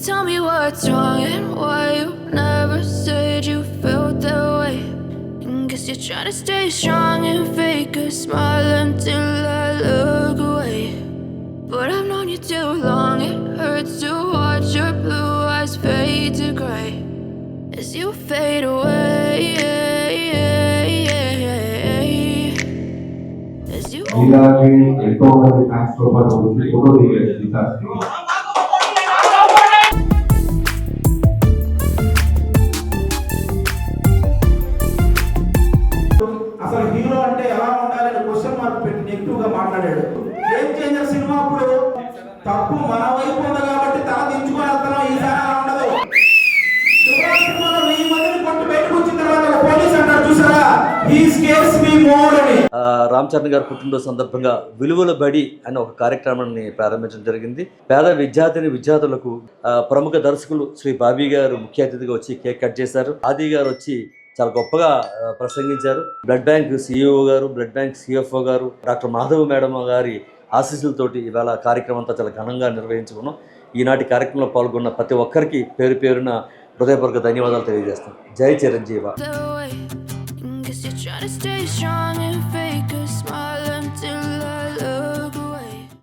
tell me what's wrong and why you never said you felt that way. And guess you're trying to stay strong and fake a smile until I look away. But I've known you too long, it hurts to watch your blue eyes fade to grey as you fade away. As you ఇలాగే ఎంతో మంది fans తో పాటు photo దిగారు గీతాశ్రీ. అసలు hero అంటే ఎలా ఉండాలని క్వశ్చన్ మార్క్ పెట్టి నెగిటివ్ గా మాట్లాడాడు. గేమ్ చేంజర్ సినిమా అప్పుడు తప్పు మన వైపు ఉంది కాబట్టి తల దించుకొని వెళ్తున్నాం. ఈసారి అలా ఉండదు. శివరాజ్ సినిమాలో 1000 మందిని కొట్టి బయటకు వచ్చిన తర్వాత ఒక పోలీస్ అంటారు చూసారా, హీ స్కేర్స్ మీ మోర్ అని. రామ్ చరణ్ గారి పుట్టినరోజు సందర్భంగా విలువల బడి అనే ఒక కార్యక్రమాన్ని ప్రారంభించడం జరిగింది. పేద విద్యార్థులకు ప్రముఖ దర్శకులు శ్రీ బాబీ గారు ముఖ్య అతిథిగా వచ్చి కేక్ కట్ చేశారు. ఆది గారు వచ్చి చాలా గొప్పగా ప్రసంగించారు. బ్లడ్ బ్యాంక్ సిఇఓ గారు, బ్లడ్ బ్యాంక్ సిఎఫ్ఓ గారు, డాక్టర్ మాధవ్ మేడం గారి ఆశీస్సులతోటి ఇవాళ కార్యక్రమం అంతా చాలా ఘనంగా నిర్వహించుకున్నాం. ఈనాటి కార్యక్రమంలో పాల్గొన్న ప్రతి ఒక్కరికి పేరు పేరున హృదయపూర్వక ధన్యవాదాలు తెలియజేస్తాం. జై Chiranjeeva. try to stay strong and fake a smile until I look